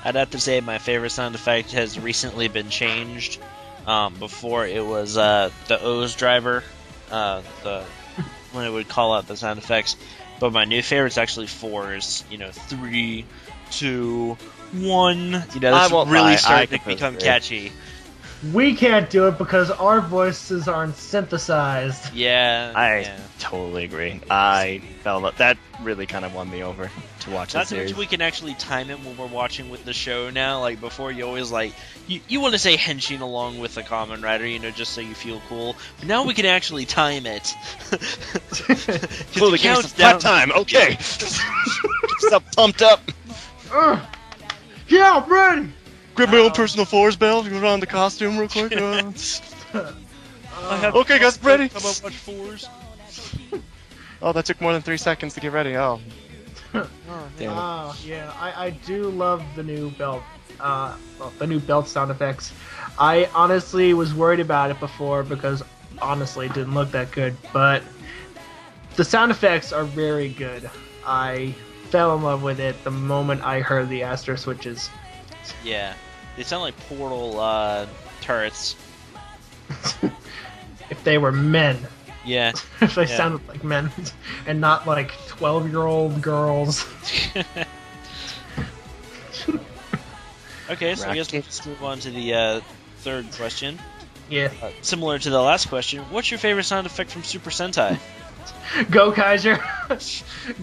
I'd have to say my favorite sound effect has recently been changed. Before it was the O's driver, the when it would call out the sound effects. But my new favorite's actually fours. 3, 2, 1. That's really starting to become catchy. We can't do it because our voices aren't synthesized. Yeah, I totally agree. I felt that really kind of won me over to watch Not the so much series. we can actually time it when we're watching with the show now. Like before, you always you want to say henshin along with the Kamen Rider, just so you feel cool. But now we can actually time it. Cool, the game's down time. Okay, get yourself pumped up. Yeah, I'm ready. Grab my own personal fours belt. Go on the costume real quick. Okay, guys, ready? How about watch fours? Oh, that took more than 3 seconds to get ready. Oh. Damn it. Yeah, I do love the new belt. The new belt sound effects. I honestly was worried about it before because honestly it didn't look that good, but the sound effects are very good. I fell in love with it the moment I heard the Astro switches. Yeah, they sound like portal turrets. If they were men. Yeah. If they sounded like men and not like 12-year-old girls. Okay, so I guess let's move on to the third question. Yeah. Similar to the last question, what's your favorite sound effect from Super Sentai? Go Kaiser!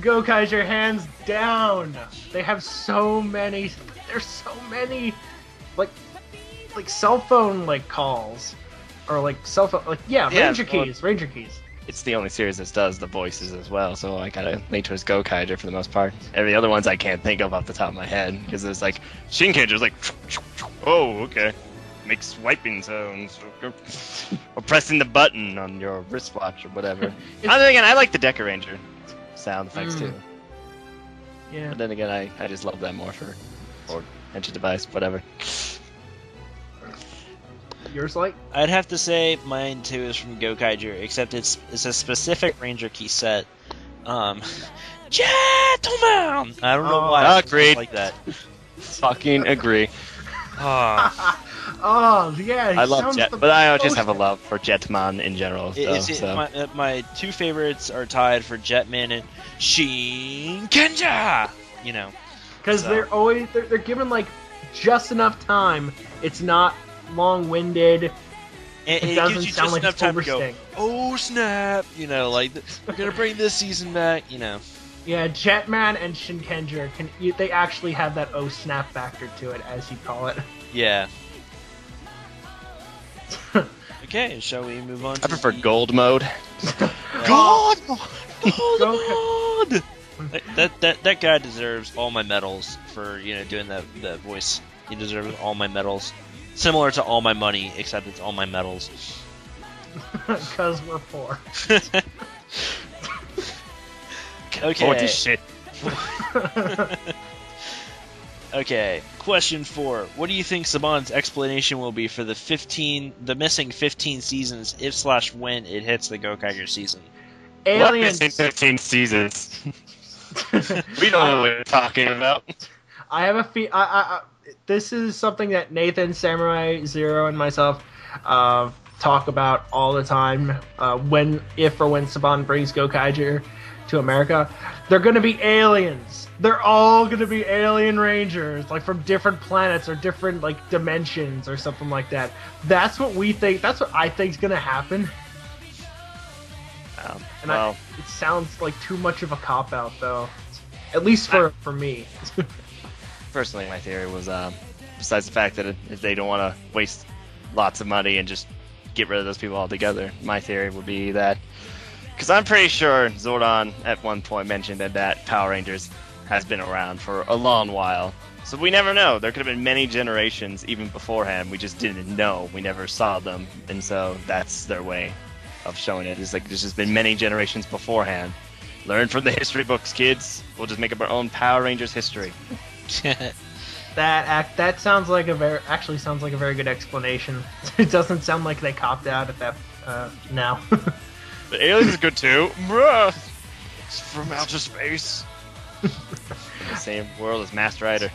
Go Kaiser, hands down! They have so many. There's so many, like cell phone calls, or cell phone Ranger keys. It's the only series that does the voices as well, so I gotta lean towards Go Kaiser for the most part. Every other ones I can't think of off the top of my head, because there's Shinkager's oh, okay. Makes swiping sounds. Or pressing the button on your wristwatch or whatever. And then again, I like the Deca Ranger sound effects too. Yeah. But then again, I just love that more for Enter Device, whatever. Yours like? I'd have to say mine too is from Gokaiger, except it's a specific Ranger key set. Gentleman! I don't know why. Agreed. Like that. Fucking agree. Oh yeah, I love Jet, but I just have a love for Jetman in general. My two favorites are tied for Jetman and Shin Kenja. Because they're given just enough time. It's not long-winded. It doesn't gives you sound just like enough it's time to go, overstaying. oh snap! We're gonna bring this season back. Yeah, Jetman and Shinkenger they actually have that oh snap factor to it, as you call it. Yeah. Okay, shall we move on? I prefer gold mode. Gold mode. That guy deserves all my medals for doing that voice. He deserves all my medals. Similar to all my money, except it's all my medals. Because we're poor. Okay. What this shit? Okay, question 4. What do you think Saban's explanation will be for the missing 15 seasons if/when it hits the Gokaiger season? Aliens. What missing 15 seasons? We don't know what we're talking about. I have a this is something that Nathan, Samurai, Zero, and myself talk about all the time. If or when Saban brings Gokaiger to America, they're going to be aliens. They're all going to be alien rangers, from different planets or different dimensions or something like that. That's what we think. That's what I think is going to happen. It sounds like too much of a cop out, though. At least for me. Personally, my theory was, besides the fact that if they don't want to waste lots of money and just get rid of those people altogether, my theory would be that, because I'm pretty sure Zordon at one point mentioned that Power Rangers has been around for a long while. So we never know. There could have been many generations even beforehand. We just didn't know. We never saw them. And so that's their way of showing it. It's there's just been many generations beforehand. Learn from the history books, kids. We'll just make up our own Power Rangers history. That sounds like a very good explanation. It doesn't sound like they copped out at that now. The aliens is good too. Bruh. It's from outer space. In the same world as Master Rider.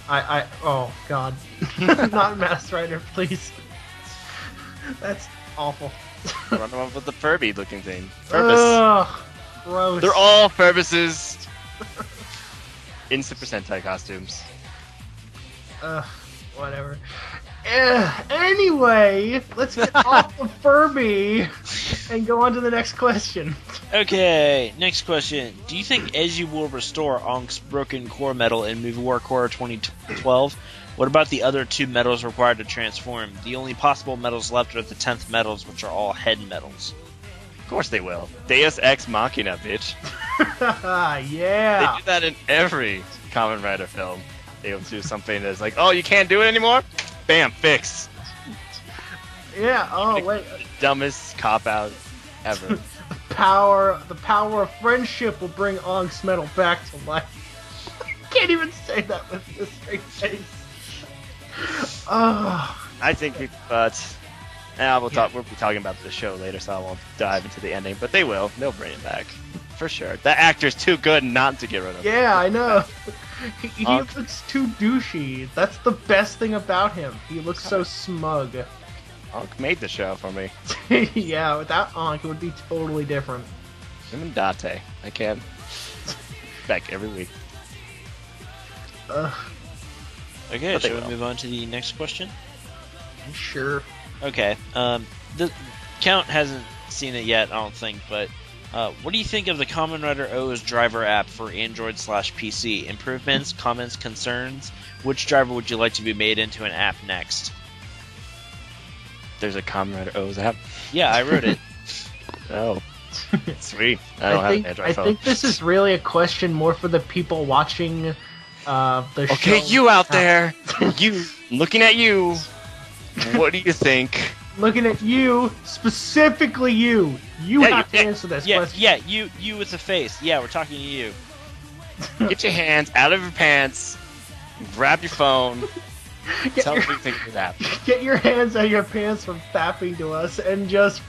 Oh God, not Master Rider, please. That's awful. Run them up with the Furby-looking thing. Furbus. Ugh, gross. They're all Furbuses in Super Sentai costumes. Whatever. Anyway, let's get off of Furby and go on to the next question. Okay, next question. Do you think Eiji will restore Ank's broken core metal in Movie War Core 2012? What about the other 2 metals required to transform? The only possible metals left are the 10th metals, which are all head metals. Of course they will. Deus Ex Machina, bitch. Yeah. They do that in every Kamen Rider film. They'll do something that's like, oh, you can't do it anymore? Bam, fixed. Yeah. Oh wait. The dumbest cop-out ever. The power of friendship will bring Ank's metal back to life. Can't even say that with a straight face. Oh. I think we'll be talking about the show later, so I won't dive into the ending. But they will. They'll bring it back for sure. That actor's too good not to get rid of him. Yeah, I know. He looks too douchey. That's the best thing about him. He looks so smug. Ankh made the show for me. Yeah, without Ankh, it would be totally different. Him and Date. I can't. Back every week. Okay, But they shall we will. move on to the next question? Sure. Okay, the Count hasn't seen it yet, I don't think, but what do you think of the Kamen Rider O's driver app for Android/PC? Improvements, comments, concerns? Which driver would you like to be made into an app next? There's a Kamen Rider O's app. Yeah, I wrote it. Oh. Sweet. I don't have an Android I phone. think this is really a question more for the people watching the show. Okay, you out there. You. Looking at you. What do you think? Looking at you, specifically you. You Yeah, have to answer this question. Yeah, you with the face. Yeah, we're talking to you. Get your hands out of your pants. Grab your phone. Tell me what you think of that. Get your hands out of your pants from fapping to us and just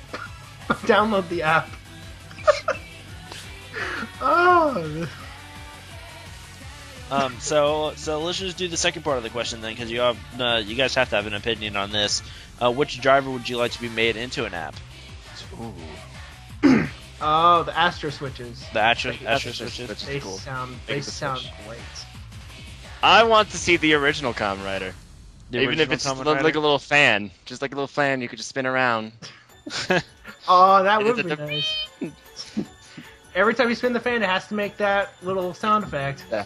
download the app. Oh. So let's just do the second part of the question then, because you guys have to have an opinion on this. Which driver would you like to be made into an app? Ooh. Oh, the Astro switches. The Astro Switches. switches. They Cool. sound Big of a sound switch. great. I want to see the original Kamen Rider. The Even if original it's Kamen like Rider? a little fan. Just like a little fan you could just spin around. Oh, that would be nice. Every time you spin the fan, it has to make that little sound effect. Yeah.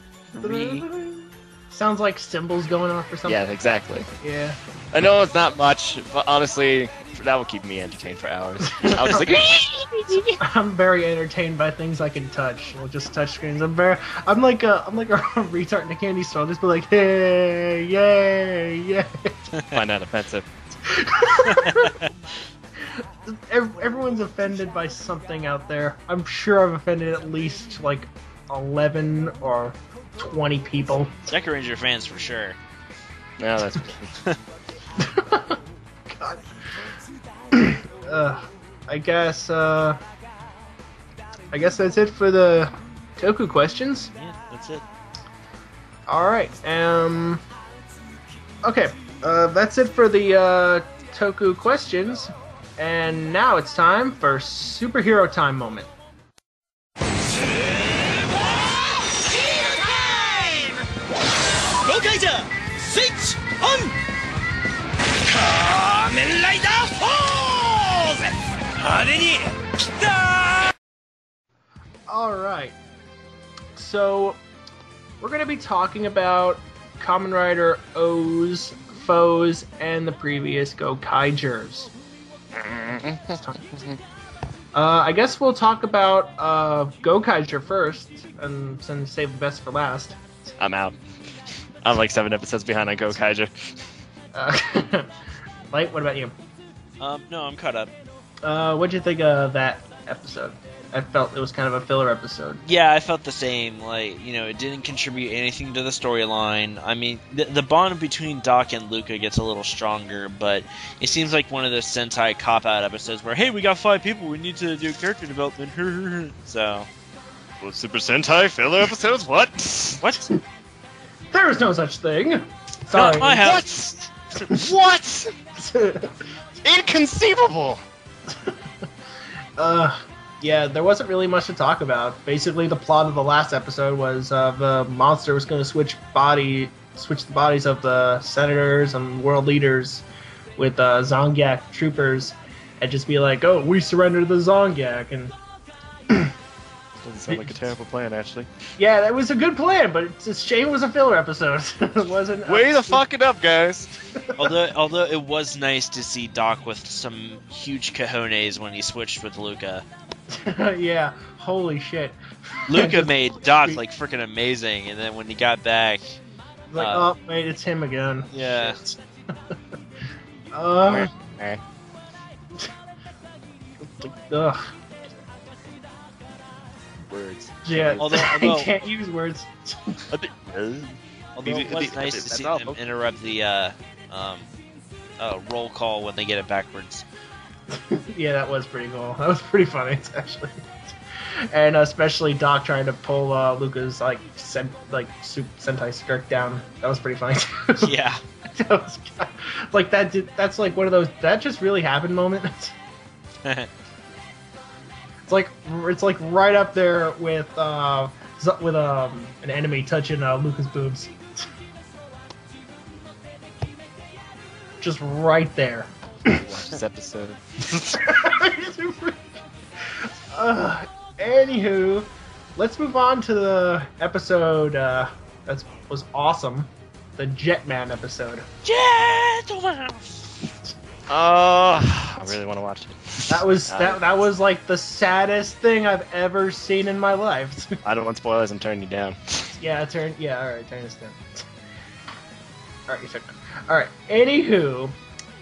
Sounds like cymbals going off or something. Yeah, exactly. Yeah. I know it's not much, but honestly, that will keep me entertained for hours. I was like, I'm very entertained by things I can touch. Well, just touch screens. I'm like a retard in a candy store. I'll just be like, hey, yay, yay. find that offensive. Everyone's offended by something out there. I'm sure I've offended at least like 11 or 20 people. Mm-hmm. Ranger fans for sure. No, that's God. I guess that's it for the Toku questions. Yeah, that's it. All right. Okay. That's it for the Toku questions. And now it's time for superhero time moment. Switch on! Kamen Rider Force! All right. So we're going to be talking about Kamen Rider O's foes and the previous Gokaigers. I guess we'll talk about Gokaiger first, and then save the best for last. I'm out. I'm like 7 episodes behind on Go Kaiser. Light, what about you? No, I'm caught up. What'd you think of that episode? I felt it was kind of a filler episode. Yeah, I felt the same. Like, it didn't contribute anything to the storyline. I mean, the bond between Doc and Luca gets a little stronger, but it seems like one of those Sentai cop-out episodes where, hey, we got 5 people, we need to do character development. So, Well, Super Sentai filler episodes? What? what? There is no such thing. Sorry. Not my house. What? Inconceivable. Yeah, there wasn't really much to talk about. Basically, the plot of the last episode was the monster was going to switch the bodies of the senators and world leaders with Zongyak troopers, and just be like, "Oh, we surrender to the Zongyak." And Doesn't sound like a terrible plan, actually. yeah, that was a good plan, but it's a shame it was a filler episode. It wasn't. Way to fuck it up, guys. Although it was nice to see Doc with some huge cojones when he switched with Luca. Yeah, holy shit. Luca made Doc like freaking amazing, and then when he got back, Like, oh, wait, it's him again. yeah. Shit. Ugh. Words. Yeah, Although- I can't use words. Although it was nice to see them interrupt the roll call when they get it backwards. Yeah, that was pretty cool. That was pretty funny, actually. And especially Doc trying to pull Luca's Sentai skirt down. That was pretty funny too. Yeah. That was, like that's like one of those that just really happened moments. It's like right up there with an enemy touching Luca's boobs. Just right there. Watch this episode. Anywho, let's move on to the episode that was awesome, the Jetman episode. Gentlemen! I really want to watch it. That was like the saddest thing I've ever seen in my life. I don't want spoilers. I'm turning you down. All right, turn this down. All right, you said all right. Anywho,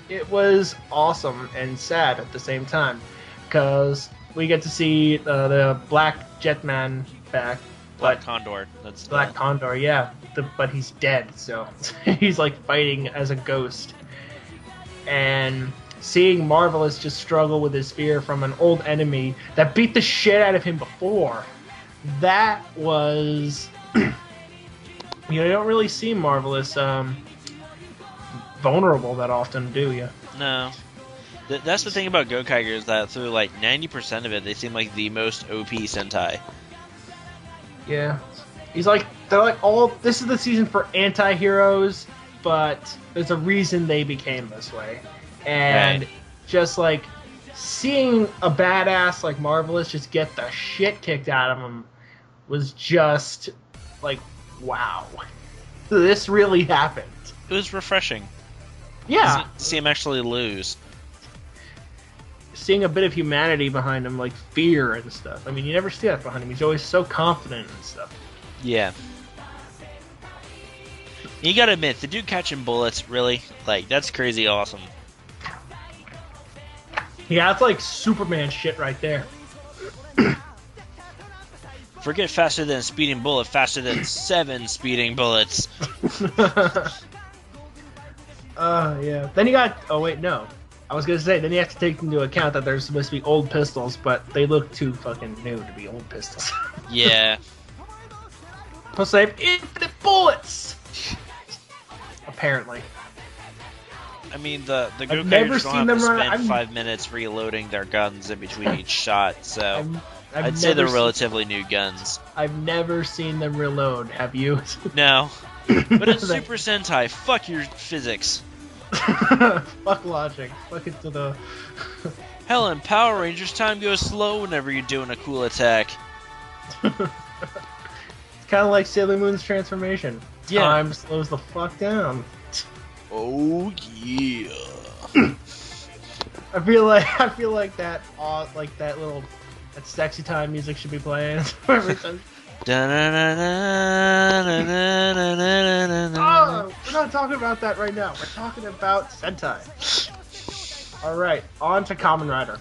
it was awesome and sad at the same time because we get to see the Black Jetman back. Black Condor. That's Black Condor, yeah. But he's dead, so he's like fighting as a ghost. And seeing Marvelous just struggle with his fear from an old enemy that beat the shit out of him before, that was... you don't really see Marvelous vulnerable that often, do you? No. That's the thing about Gokaiger is that through like 90% of it, they seem like the most OP Sentai. Yeah. They're like this is the season for anti-heroes, but there's a reason they became this way. And Right. just like seeing a badass like Marvelous just get the shit kicked out of him was just like, wow. This really happened. It was refreshing. Yeah. To see him actually lose. Seeing a bit of humanity behind him, like fear and stuff. I mean, you never see that behind him. He's always so confident and stuff. Yeah. You gotta admit, the dude catching bullets, really, like, that's crazy awesome. Yeah, that's like Superman shit right there. Forget faster than a speeding bullet, faster than 7 speeding bullets. Yeah. Then you got... Oh, wait, no. I was going to say, then you have to take into account that they're supposed to be old pistols, but they look too fucking new to be old pistols. Yeah. Plus they have infinite bullets! Apparently. I mean, the never Gokaigers seen don't have them to run- spend I'm- 5 minutes reloading their guns in between each shot, so I've I'd say they're never relatively new guns. I've never seen them reload, have you? No. But it's Super Sentai, fuck your physics. Fuck logic. Fuck it to the... Hell, in Power Rangers, time goes slow whenever you're doing a cool attack. It's kind of like Sailor Moon's transformation. Yeah. Time slows the fuck down. Oh, yeah. I feel like that little that sexy time music should be playing. Oh, we're not talking about that right now. We're talking about Sentai. All right, on to Kamen Rider.